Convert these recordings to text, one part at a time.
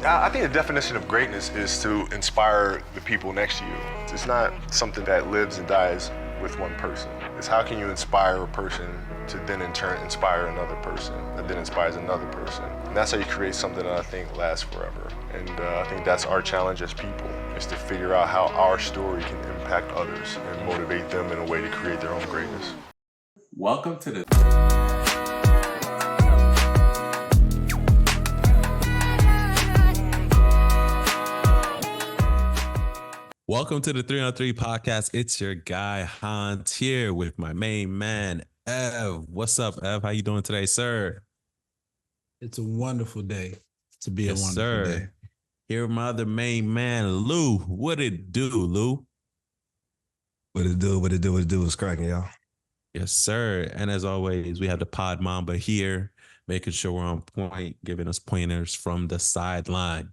I think the definition of greatness is to inspire the people next to you. It's not something that lives and dies with one person. It's how can you inspire a person to then in turn inspire another person that then inspires another person. And that's how you create something that I think lasts forever. And I think that's our challenge as people, is to figure out how our story can impact others and motivate them in a way to create their own greatness. Welcome to the Welcome to the 3-on-3 podcast. It's your guy Hans here with my main man Ev. What's up, Ev? How you doing today, sir? It's a wonderful day to be Yes, a wonderful sir. day. Here, my other main man, Lou. What it do, Lou? What it do? What's cracking, y'all? Yes, sir. And as always, we have the Pod Mamba here, making sure we're on point, giving us pointers from the sideline.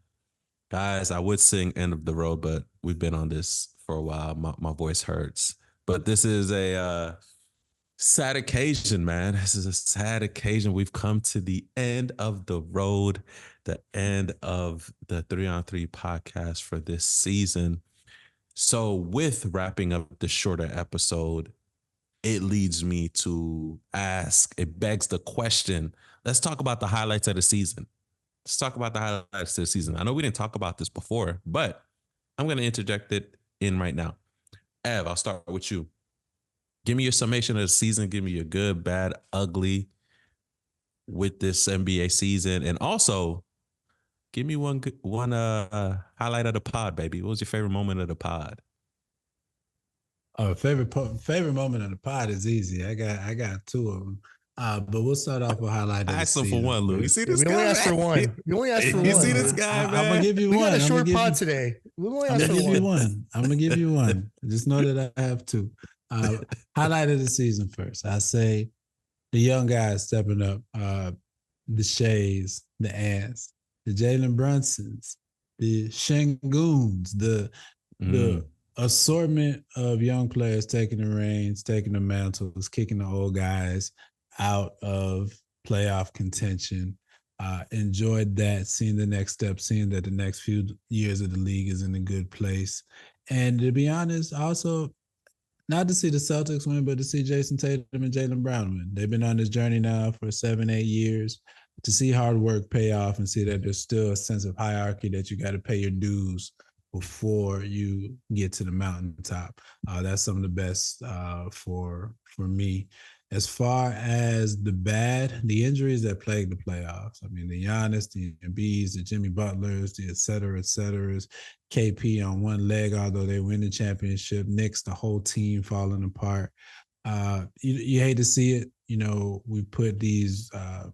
Guys, I would sing End of the Road, but we've been on this for a while. My voice hurts. But this is a sad occasion, man. This is a sad occasion. We've come to the end of the road, the end of the 3-on-3 podcast for this season. So with wrapping up the shorter episode, it leads me to ask, it begs the question, let's talk about the highlights of the season. Let's talk about the highlights of the season. I know we didn't talk about this before, but I'm going to interject it in right now. Ev, I'll start with you. Give me your summation of the season. Give me your good, bad, ugly with this NBA season. And also, give me one highlight of the pod, baby. What was your favorite moment of the pod? Favorite moment of the pod is easy. I got two of them. But we'll start off with highlight of the Ask him season. for one, Lou. You see this We guy? only asked for one. We only asked for one. You see this guy, I'm man? gonna give you We one. got a I'm short gonna pod give you- today. We only I'm asked gonna for give you one. one. I'm gonna give you one. Just know that I have two. Highlight of the season first. I say the young guys stepping up. The Shays, the Ants, the Jalen Brunsons, the Shenguns, the assortment of young players taking the reins, taking the mantles, kicking the old guys out of playoff contention. Enjoyed that, seeing the next step, seeing that the next few years of the league is in a good place. And to be honest, also not to see the Celtics win, but to see Jason Tatum and Jaylen Brown win. They've been on this journey now for 7-8 years. To see hard work pay off and see that there's still a sense of hierarchy that you got to pay your dues before you get to the mountaintop. That's some of the best for me. As far as the bad, the injuries that plague the playoffs. I mean, the Giannis, the Embiids, the Jimmy Butlers, the et ceteras. KP on one leg, although they win the championship. Knicks, the whole team falling apart. You hate to see it. You know, we put these, a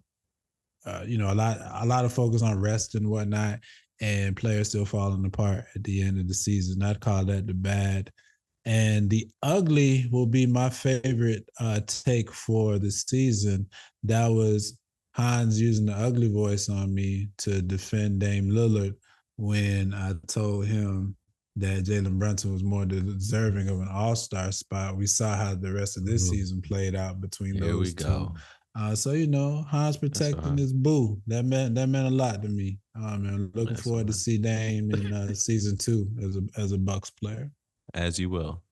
lot of focus on rest and whatnot, and players still falling apart at the end of the season. I'd call that the bad. And the ugly will be my favorite take for the season. That was Hans using the ugly voice on me to defend Dame Lillard when I told him that Jalen Brunson was more deserving of an all-star spot. We saw how the rest of this season played out between Here those we go. So Hans protecting his boo. That meant a lot to me. Man, looking forward to see Dame in season 2 as a Bucks player. As you will.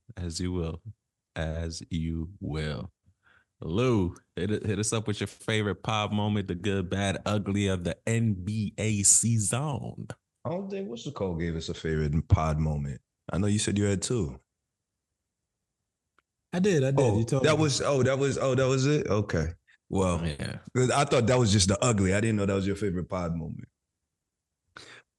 Lou, hit us up with your favorite pod moment, the good, bad, ugly of the NBA season. I don't think what's the call gave us a favorite pod moment. I know you said you had two. I did. Oh, You told that me. was it. Okay. Well, Yeah. I thought that was just the ugly. I didn't know that was your favorite pod moment.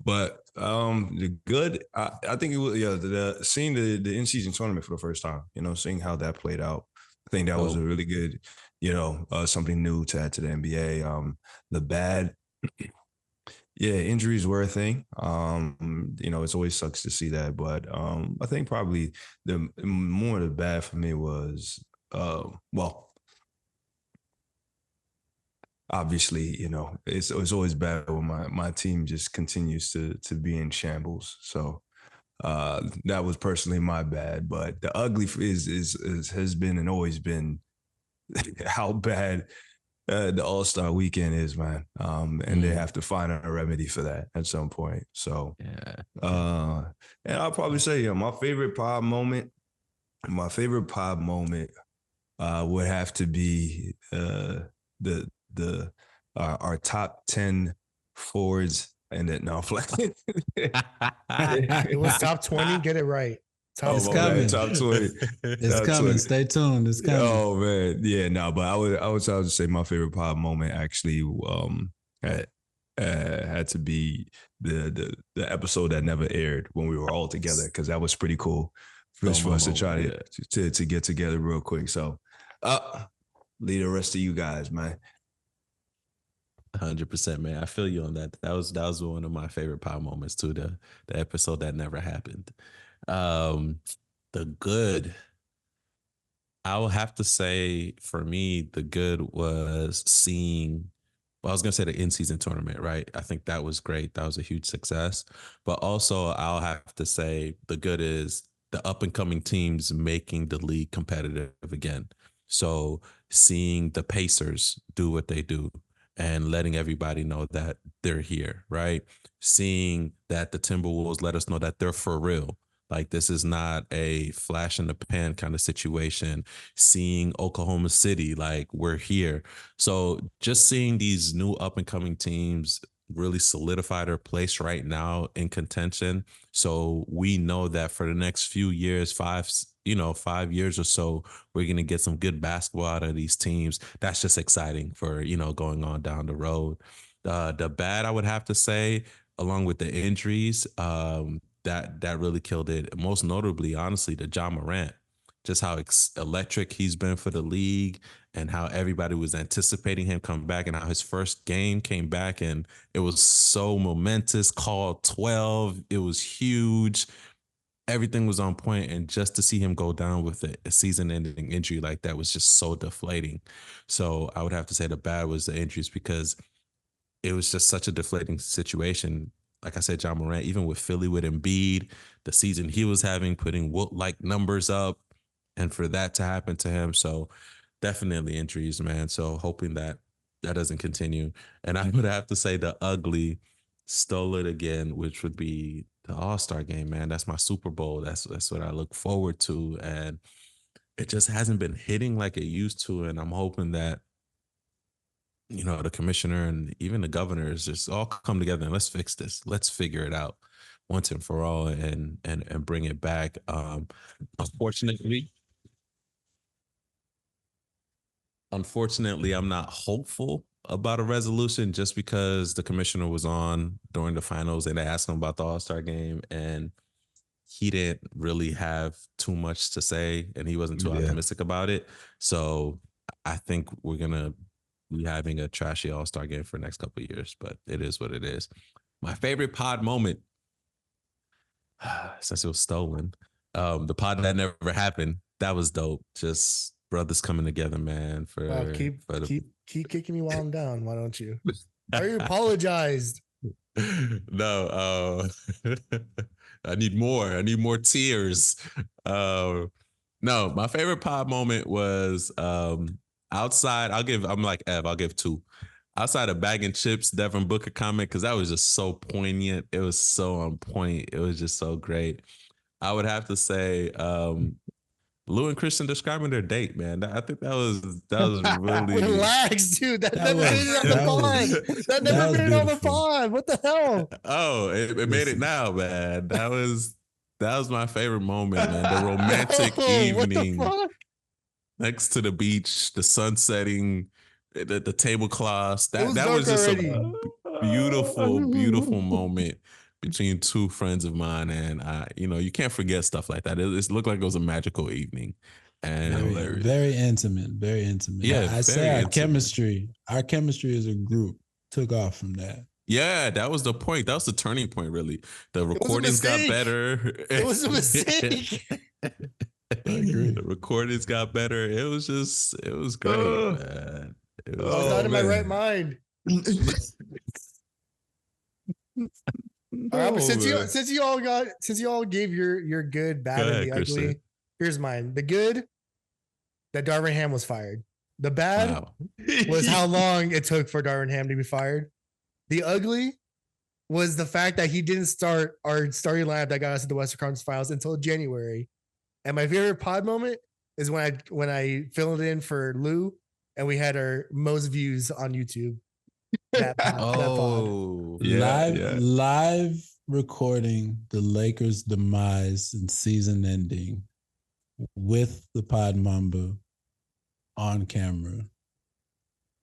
But the good, I think it was seeing the in-season tournament for the first time. Seeing how that played out. I think that was a really good, something new to add to the NBA. The bad, injuries were a thing. It always sucks to see that, but I think probably the bad for me was obviously, it's always bad when my team just continues to be in shambles. So that was personally my bad. But the ugly has been and always been how bad the All-Star weekend is, man. And they have to find a remedy for that at some point. So, Yeah. and I'll probably say, my favorite pod moment would have to be our top 10 forwards and that no flexing. It was top 20. Get it right. Top It's 20. coming. Top 20. It's Top coming. 20. Stay tuned. It's coming. Oh man, yeah, no, but I would say my favorite pod moment actually had to be the episode that never aired when we were all together, because that was pretty cool for us to try to get together real quick. So leave the rest of you guys, man. 100%, man. I feel you on that. That was one of my favorite pod moments too. The episode that never happened. The good, I will have to say for me, the good was seeing. Well, I was gonna say the in-season tournament, right? I think that was great. That was a huge success. But also, I'll have to say the good is the up and coming teams making the league competitive again. So seeing the Pacers do what they do and letting everybody know that they're here, right? Seeing that the Timberwolves let us know that they're for real. Like, this is not a flash in the pan kind of situation. Seeing Oklahoma City, like, we're here. So just seeing these new up and coming teams really solidify their place right now in contention. So we know that for the next few years, 5 years or so, we're going to get some good basketball out of these teams. That's just exciting for, going on down the road. The bad, I would have to say, along with the injuries, that really killed it. Most notably, honestly, the Ja Morant, just how electric he's been for the league and how everybody was anticipating him come back, and how his first game came back and it was so momentous, called 12. It was huge. Everything was on point, and just to see him go down with a season-ending injury like that was just so deflating. So I would have to say the bad was the injuries, because it was just such a deflating situation. Like I said, Ja Morant, even with Philly, with Embiid, the season he was having, putting Wilt-like numbers up, and for that to happen to him. So definitely injuries, man. So hoping that doesn't continue. And I would have to say the ugly stole it again, which would be the All-Star game, man. That's my Super Bowl. That's what I look forward to. And it just hasn't been hitting like it used to. And I'm hoping that the commissioner and even the governors just all come together and let's fix this. Let's figure it out once and for all, and bring it back. Unfortunately, I'm not hopeful about a resolution, just because the commissioner was on during the finals and they asked him about the All-Star game, and he didn't really have too much to say, and he wasn't too optimistic about it. So I think we're going to be having a trashy All-Star game for the next couple of years, but it is what it is. My favorite pod moment, since it was stolen, the pod that never happened, that was dope. Just brothers coming together, man. Keep kicking me while I'm down. Why don't you? I already apologized. No, I need more tears. No, my favorite pod moment was outside. I'm like Ev, I'll give 2. Outside of Bag and Chips, Devin Booker comment, because that was just so poignant. It was so on point. It was just so great. I would have to say Lou and Christian describing their date, man. I think that was really relax, dude. That never made it on the pod. That never made it on the pod. What the hell? Oh, it made it now, man. That was my favorite moment, man. The romantic evening next to the beach, the sun setting, the tablecloths. That was just a beautiful moment between 2 friends of mine, and you can't forget stuff like that. It looked like it was a magical evening, and very intimate, very intimate. Yeah, I say our chemistry as a group took off from that. Yeah, that was the point. That was the turning point, really. The recordings got better. It was a mistake. I agree. The recordings got better. It was great, man. I was not in my right mind. All right, but since you all gave your good, bad, and the ugly, here's mine. The good, that Darvin Ham was fired. The bad Wow. was how long it took for Darvin Ham to be fired. The ugly was the fact that he didn't start our starting lineup that got us to the Western Conference Finals until January. And my favorite pod moment is when I filled in for Lou and we had our most views on YouTube. That pod. Oh, Live recording the Lakers' demise and season ending with the Pod Mamba on camera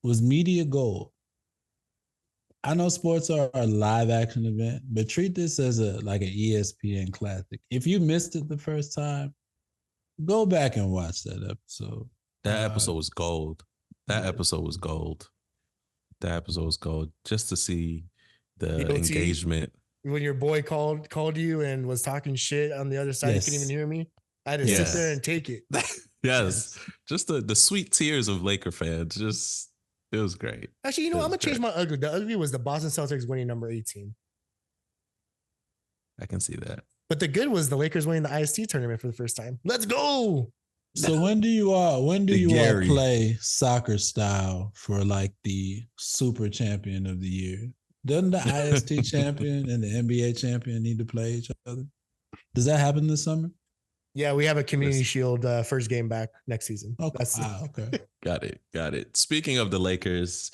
was media gold. I know sports are a live action event, but treat this as like an ESPN classic. If you missed it the first time, go back and watch that episode. that episode was gold. That episode was gold. That episode was gold. Just to see the DOT, engagement. when your boy called you and was talking shit on the other side, you couldn't even hear me. I had to sit there and take it. Yes. Just the sweet tears of Laker fans. Just, it was great. Actually, you know, I'm gonna change my ugly. The ugly was the Boston Celtics winning number 18. I can see that. But the good was the Lakers winning the IST tournament for the first time. Let's go. So when do you all Gary. play soccer style for like the super champion of the year? Doesn't the IST champion and the NBA champion need to play each other? Does that happen this summer? Yeah, we have a Community Shield first game back next season. Okay. Okay. Got it. Speaking of the Lakers,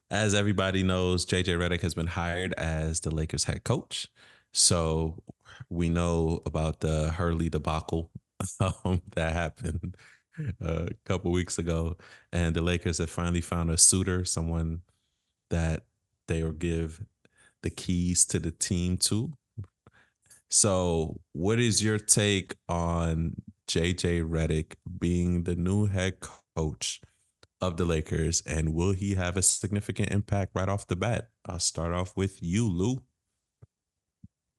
as everybody knows, JJ Redick has been hired as the Lakers head coach. So we know about the Hurley debacle that happened a couple weeks ago. And the Lakers have finally found a suitor, someone that they will give the keys to the team to. So what is your take on JJ Redick being the new head coach of the Lakers, and will he have a significant impact right off the bat? I'll start off with you, Lou.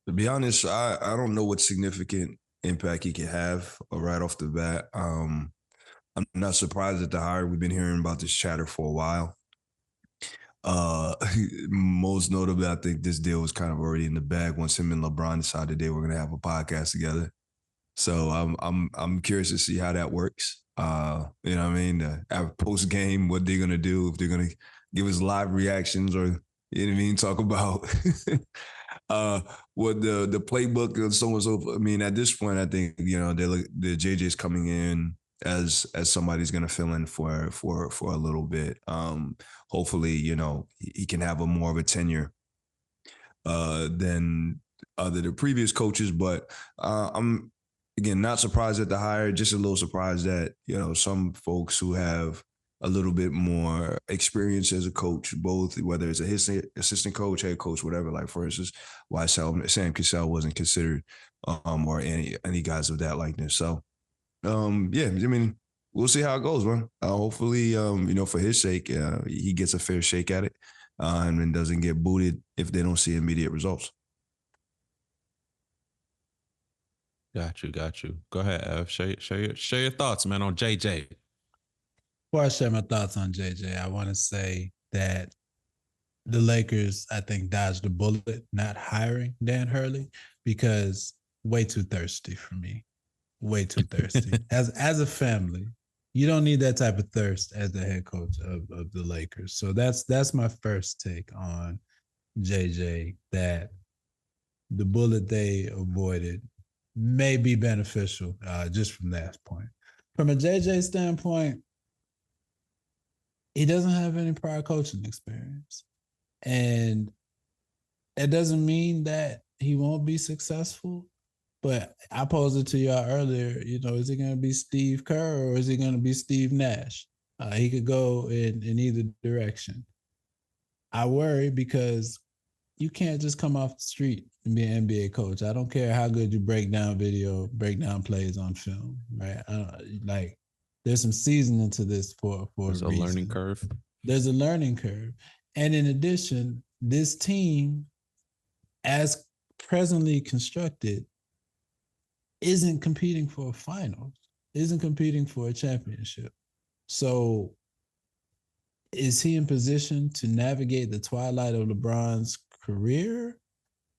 To be honest, I don't know what significant impact he could have right off the bat. I'm not surprised at the hire. We've been hearing about this chatter for a while. Most notably, I think this deal was kind of already in the bag once him and LeBron decided they were going to have a podcast together. So I'm curious to see how that works. You know what I mean? Post game, what they're going to do, if they're going to give us live reactions or, you know what I mean, talk about what the playbook and so on and so forth. I mean, at this point, I think, you know, the JJ's coming in as somebody's going to fill in for a little bit. Hopefully, you know, he can have more of a tenure than the previous coaches. But I'm, again, not surprised at the hire, just a little surprised that, you know, some folks who have a little bit more experience as a coach, both whether it's a assistant coach, head coach, whatever. Like, for instance, why Sam Cassell wasn't considered, or any guys of that likeness. So, yeah, I mean, we'll see how it goes, man. Hopefully, you know, for his sake, he gets a fair shake at it, and then doesn't get booted if they don't see immediate results. Got you. Go ahead, Ev. Share your thoughts, man, on JJ. Before I share my thoughts on JJ, I want to say that the Lakers, I think, dodged a bullet not hiring Dan Hurley because way too thirsty for me. Way too thirsty. As a family, you don't need that type of thirst as the head coach of the Lakers. So that's my first take on JJ, that the bullet they avoided may be beneficial just from that point. From a JJ standpoint, he doesn't have any prior coaching experience. And it doesn't mean that he won't be successful. But I posed it to y'all earlier, you know, is it going to be Steve Kerr or is it going to be Steve Nash? He could go in either direction. I worry because you can't just come off the street and be an NBA coach. I don't care how good you break down plays on film, right? Like, there's some seasoning to this for There's a learning curve. There's a learning curve. And in addition, this team, as presently constructed, isn't competing for a finals, isn't competing for a championship. So is he in position to navigate the twilight of LeBron's career?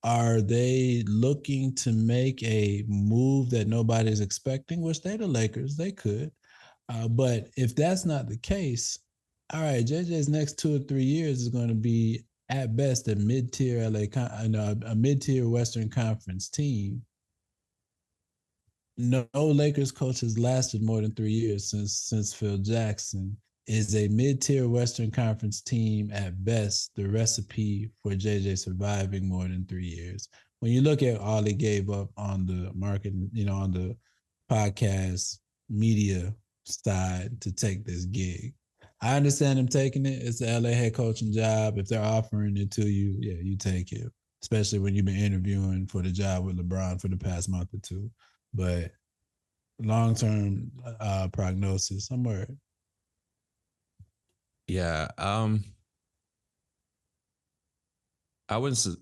Are they looking to make a move that nobody's expecting? Which they're the Lakers, they could. But if that's not the case, all right, JJ's next 2 or 3 years is going to be at best a mid-tier a mid-tier Western Conference team. No Lakers coach has lasted more than 3 years since Phil Jackson. Is a mid-tier Western Conference team at best the recipe for JJ surviving more than 3 years? When you look at all he gave up on the market, on the podcast media side to take this gig. I understand him taking it. It's the LA head coaching job. If they're offering it to you, yeah, you take it. Especially when you've been interviewing for the job with LeBron for the past month or two. But long-term prognosis, I'm worried. Yeah. I was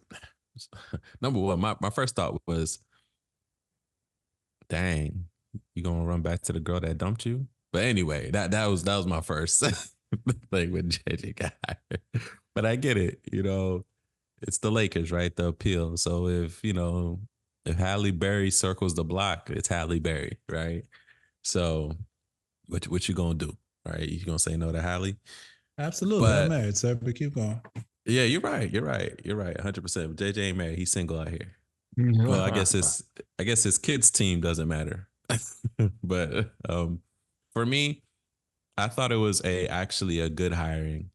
number one, my first thought was, dang, you gonna run back to the girl that dumped you? But anyway, that was my first thing when JJ got hired. But I get it, it's the Lakers, right? The appeal. So if Halle Berry circles the block, it's Halle Berry, right? So what you gonna do? Right? You gonna say no to Halle? Absolutely. I'm married, sir, but keep going. Yeah, you're right. 100%. JJ ain't married. He's single out here. Well, I guess his kids' team doesn't matter. But for me, I thought it was actually a good hiring.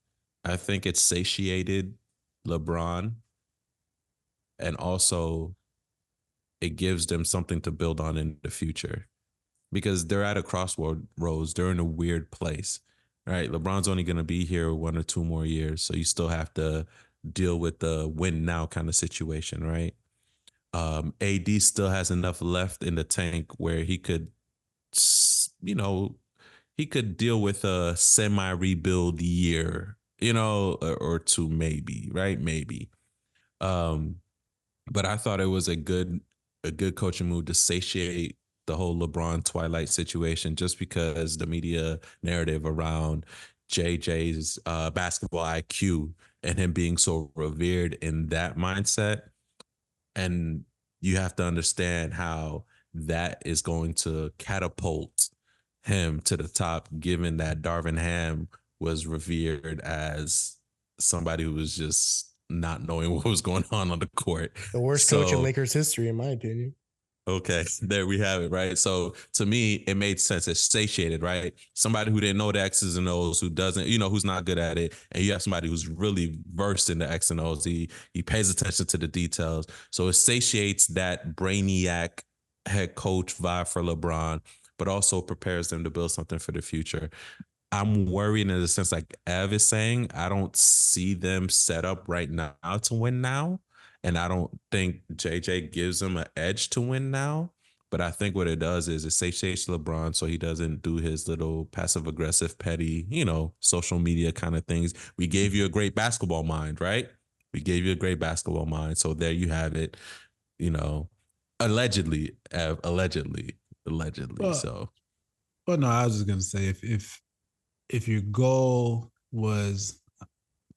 I think it satiated LeBron, and also it gives them something to build on in the future, because they're at a crossroads. They're in a weird place, right? LeBron's only going to be here 1 or 2 more years, so you still have to deal with the win now kind of situation, right? AD still has enough left in the tank where he could, he could deal with a semi-rebuild year, or 2 maybe, right? Maybe. But I thought it was a good coaching move to satiate the whole LeBron Twilight situation, just because the media narrative around JJ's basketball IQ and him being so revered in that mindset. And you have to understand how that is going to catapult him to the top, given that Darvin Ham was revered as somebody who was just not knowing what was going on the court. The worst coach in Lakers history, in my opinion. Okay, there we have it, right? So to me, it made sense. It's satiated, right? Somebody who didn't know the X's and O's, who doesn't, who's not good at it. And you have somebody who's really versed in the X and O's. He pays attention to the details. So it satiates that brainiac head coach vibe for LeBron, but also prepares them to build something for the future. I'm worried in the sense, like Ev is saying, I don't see them set up right now to win now. And I don't think JJ gives them an edge to win now. But I think what it does is it satiates LeBron so he doesn't do his little passive-aggressive, petty, social media kind of things. We gave you a great basketball mind, right? We gave you a great basketball mind. So there you have it, allegedly. Well, Well, no, I was just going to say, if your goal was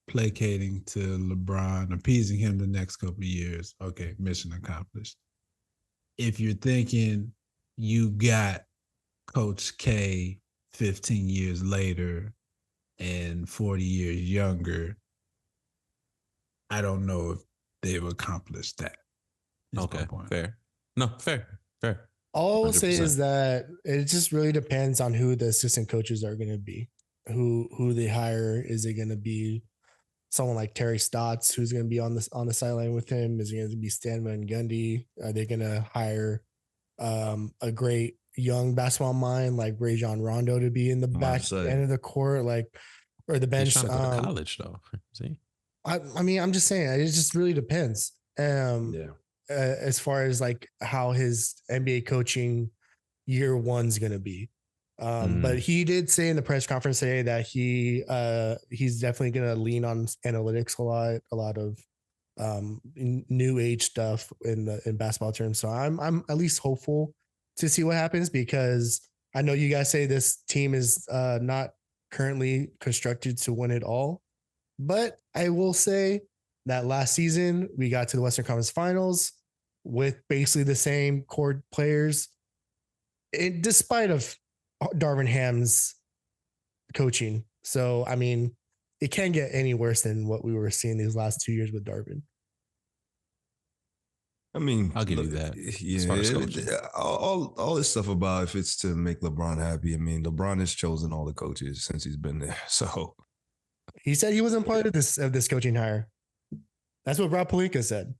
placating to LeBron, appeasing him the next couple of years, okay, mission accomplished. If you're thinking you got Coach K 15 years later and 40 years younger, I don't know if they've accomplished that. Okay, fair. No, fair. All I will say is that it just really depends on who the assistant coaches are going to be, who they hire. Is it going to be someone like Terry Stotts, who's going to be on the sideline with him? Is it going to be Stan Van Gundy? Are they going to hire a great young basketball mind like Rajon Rondo to be in the back end of the court, or the bench? He's trying to go to college though. See, I mean, I'm just saying, it just really depends. As far as like how his NBA coaching year one's going to be. But he did say in the press conference today that he's definitely going to lean on analytics a lot of new age stuff in basketball terms. So I'm at least hopeful to see what happens, because I know you guys say this team is not currently constructed to win it all, but I will say that last season we got to the Western Conference Finals with basically the same core players, despite of Darvin Ham's coaching. So I mean, it can't get any worse than what we were seeing these last 2 years with Darvin. I mean, I'll give you that, as far as coaching. all this stuff about if it's to make LeBron happy. I mean, LeBron has chosen all the coaches since he's been there. So He said he wasn't part of this coaching hire. That's what Rob Pelinka said.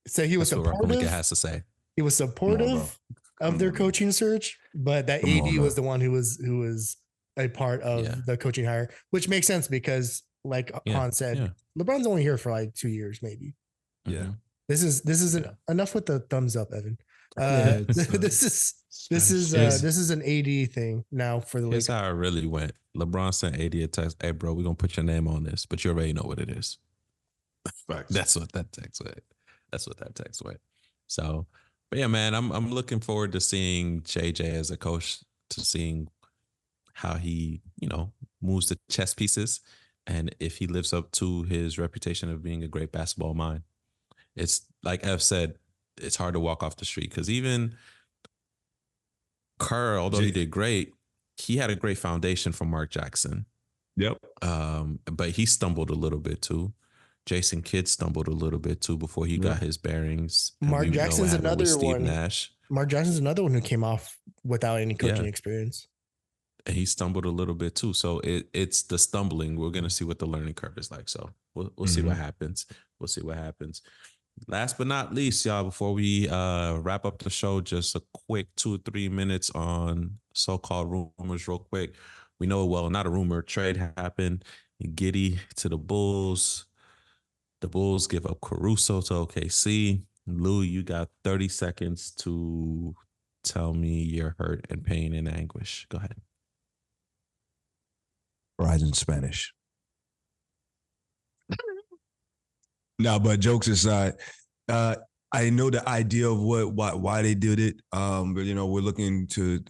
He said he was That's what Rob supportive. Pelinka has to say. He was supportive of their coaching search, but that Come on, AD bro. was the one who was a part of the coaching hire, which makes sense because, like Han said, LeBron's only here for like 2 years, maybe. Yeah. Mhm. This is enough with the thumbs up, Evan. Yeah, this is an AD thing now for the Here's Lakers. how it really went. LeBron sent AD a text. Hey, bro, we're gonna put your name on this, but you already know what it is. That's what that text went. So, but yeah, man, I'm looking forward to seeing JJ as a coach, to seeing how he, moves the chess pieces, and if he lives up to his reputation of being a great basketball mind. It's like Ev said, it's hard to walk off the street because even Kerr, although he did great, he had a great foundation from Mark Jackson. Yep. But he stumbled a little bit too. Jason Kidd stumbled a little bit too before he got his bearings. And Mark we know what Jackson's happened with another Steve one. Nash. Mark Jackson's another one who came off without any coaching experience. And he stumbled a little bit too. So it's the stumbling. We're gonna see what the learning curve is like. So we'll see what happens. We'll see what happens. Last but not least, y'all, before we wrap up the show, just a quick 2 or 3 minutes on so-called rumors real quick. We know, well, not a rumor, trade happened. Giddey to the Bulls. The Bulls give up Caruso to OKC. Lou, you got 30 seconds to tell me your hurt and pain and anguish. Go ahead. Rising Spanish. No, but jokes aside, I know the idea of why they did it. But we're looking to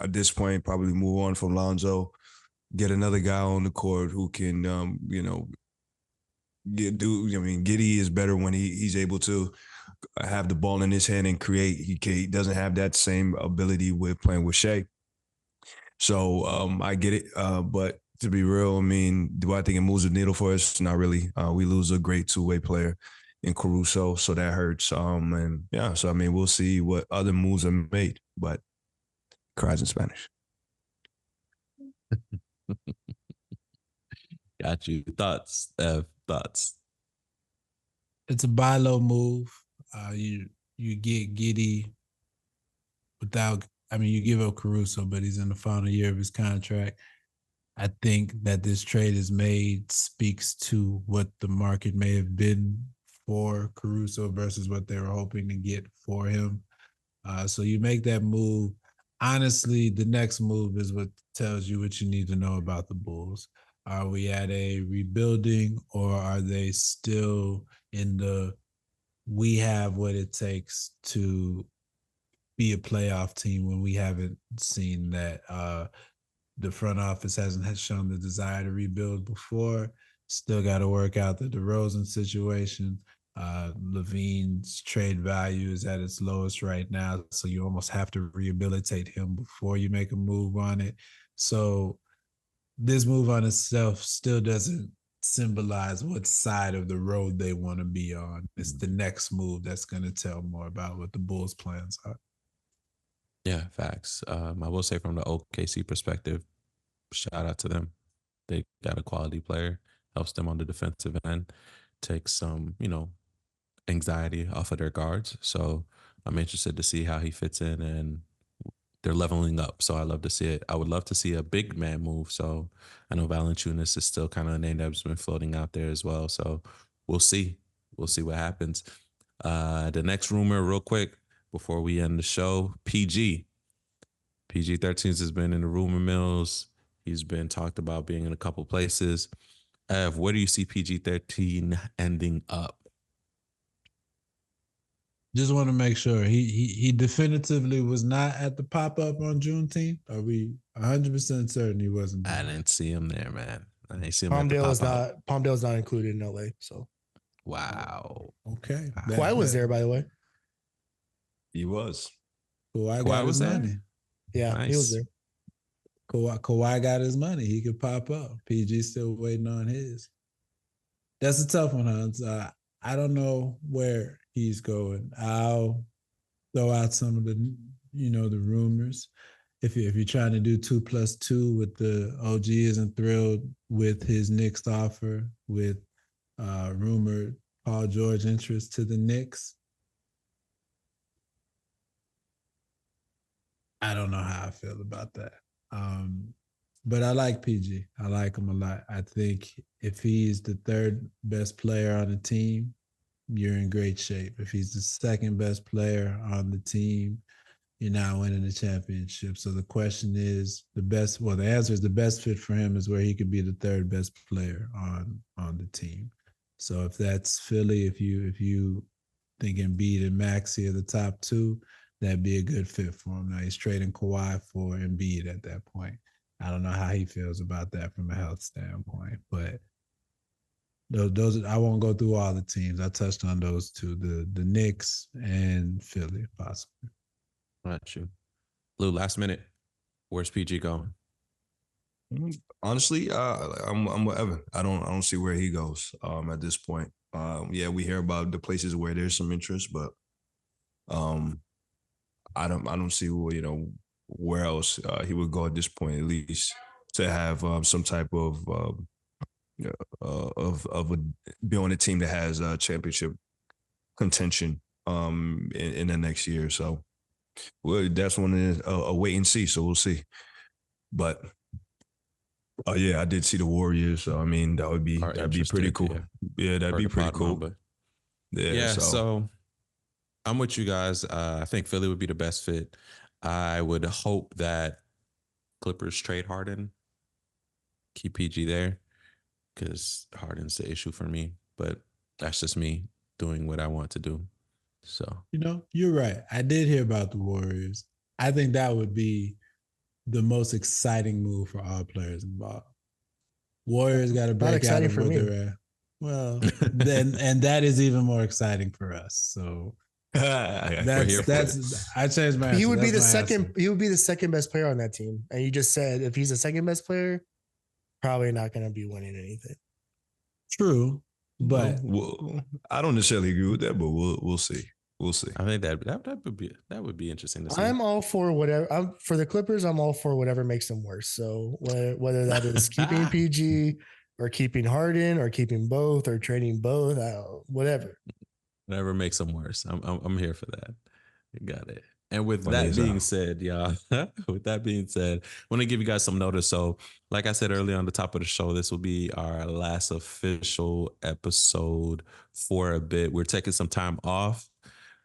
at this point probably move on from Lonzo, get another guy on the court who can Giddey is better when he's able to have the ball in his hand and create. He doesn't have that same ability with playing with Shea. So I get it, but to be real, I mean, do I think it moves the needle for us? Not really. We lose a great two-way player in Caruso, so that hurts. So I mean, we'll see what other moves are made, but cries in Spanish. Got you. Thoughts, thoughts. It's a buy low move. You get Giddey without. I mean, you give up Caruso, but he's in the final year of his contract. I think that this trade is made speaks to what the market may have been for Caruso versus what they were hoping to get for him. So you make that move. Honestly, the next move is what tells you what you need to know about the Bulls. Are we at a rebuilding, or are they still in the we have what it takes to be a playoff team when we haven't seen that? The front office hasn't shown the desire to rebuild before. Still got to work out the DeRozan situation. Levine's trade value is at its lowest right now, so you almost have to rehabilitate him before you make a move on it. So this move on itself still doesn't symbolize what side of the road they want to be on. It's the next move that's going to tell more about what the Bulls' plans are. Yeah, facts. I will say from the OKC perspective, shout out to them. They got a quality player, helps them on the defensive end, takes some, anxiety off of their guards. So I'm interested to see how he fits in, and they're leveling up. So I love to see it. I would love to see a big man move. So I know Valanciunas is still kind of a name that's been floating out there as well. So we'll see. We'll see what happens. The next rumor, real quick, before we end the show, PG-13 has been in the rumor mills. He's been talked about being in a couple places. Ev, where do you see PG-13 ending up? Just want to make sure he definitively was not at the pop-up on Juneteenth. Are we 100% certain he wasn't there? I didn't see him there, man. I didn't see him Palmdale's not included in LA. So wow. Okay. Kawhi was there, by the way. He was. Kawhi got was his there? money. Yeah, Nice. he was there. Kawhi got his money. He could pop up. PG still waiting on his. That's a tough one, Hans. I don't know where he's going. I'll throw out some of the the rumors. If you're trying to do 2+2 with the OG isn't thrilled with his Knicks offer with rumored Paul George interest to the Knicks. I don't know how I feel about that. But I like PG. I like him a lot. I think if he's the third best player on the team, you're in great shape. If he's the second best player on the team, you're not winning the championship. So the question is the answer is the best fit for him is where he could be the third best player on the team. So if that's Philly, if you think Embiid and Maxey are the top two, that'd be a good fit for him. Now he's trading Kawhi for Embiid at that point. I don't know how he feels about that from a health standpoint, but those I won't go through all the teams. I touched on those two, the Knicks and Philly, if possible. Got you. Lou, last minute. Where's PG going? Honestly, I'm with Evan. I don't see where he goes at this point. Yeah, we hear about the places where there's some interest, but I don't see where else he would go at this point, at least to have some type of be on a team that has championship contention in the next year. So that's one a wait and see. So we'll see. But yeah, I did see the Warriors. So I mean, that'd be pretty cool. Yeah, that'd be pretty cool. But yeah. So I'm with you guys. I think Philly would be the best fit. I would hope that Clippers trade Harden, keep PG there, because Harden's the issue for me. But that's just me doing what I want to do. So you're right. I did hear about the Warriors. I think that would be the most exciting move for all players involved. Warriors got to break out of where they're at. Well, and that is even more exciting for us. So that's I changed my answer. He would be the second. He would be the second best player on that team. And you just said if he's the second best player, probably not going to be winning anything. True, but I don't necessarily agree with that. But we'll see. We'll see. I think that would be interesting to see. I'm all for whatever. For the Clippers, I'm all for whatever makes them worse. So whether that is keeping PG or keeping Harden or keeping both or trading both, whatever. Whatever makes them worse. I'm here for that. You got it. And with that being said, y'all, I want to give you guys some notice. So, like I said earlier on the top of the show, this will be our last official episode for a bit. We're taking some time off.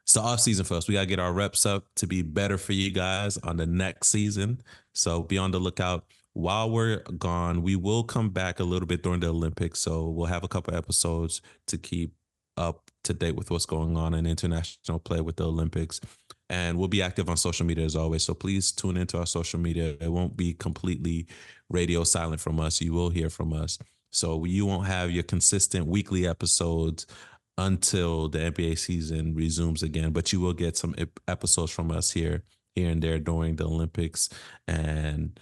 It's the off season for us. We got to get our reps up to be better for you guys on the next season. So be on the lookout. While we're gone, we will come back a little bit during the Olympics. So we'll have a couple episodes to keep up to date with what's going on in international play with the Olympics. And we'll be active on social media as always. So please tune into our social media. It won't be completely radio silent from us. You will hear from us. So you won't have your consistent weekly episodes until the NBA season resumes again. But you will get some episodes from us here and there during the Olympics. And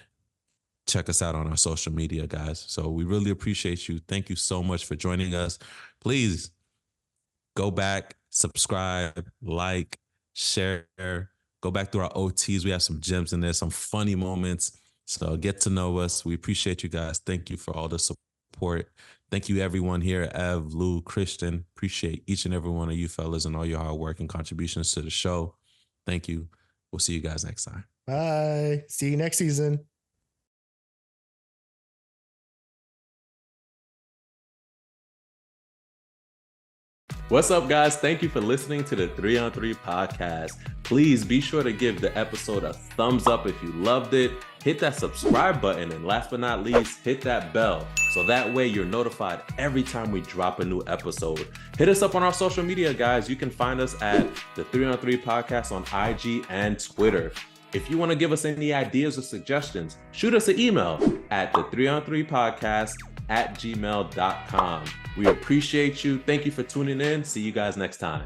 check us out on our social media, guys. So we really appreciate you. Thank you so much for joining us. Please go back, subscribe, like, share, go back through our OTs. We have some gems in there, some funny moments. So get to know us. We appreciate you guys. Thank you for all the support. Thank you, everyone here, Ev, Lou, Christian. Appreciate each and every one of you fellas and all your hard work and contributions to the show. Thank you. We'll see you guys next time. Bye. See you next season. What's up, guys? Thank you for listening to the 3on3 podcast. Please be sure to give the episode a thumbs up if you loved it. Hit that subscribe button, and last but not least, hit that bell. So that way you're notified every time we drop a new episode. Hit us up on our social media, guys. You can find us at the 3on3 podcast on IG and Twitter. If you want to give us any ideas or suggestions, shoot us an email at the 3on3podcast@gmail.com. We appreciate you. Thank you for tuning in. See you guys next time.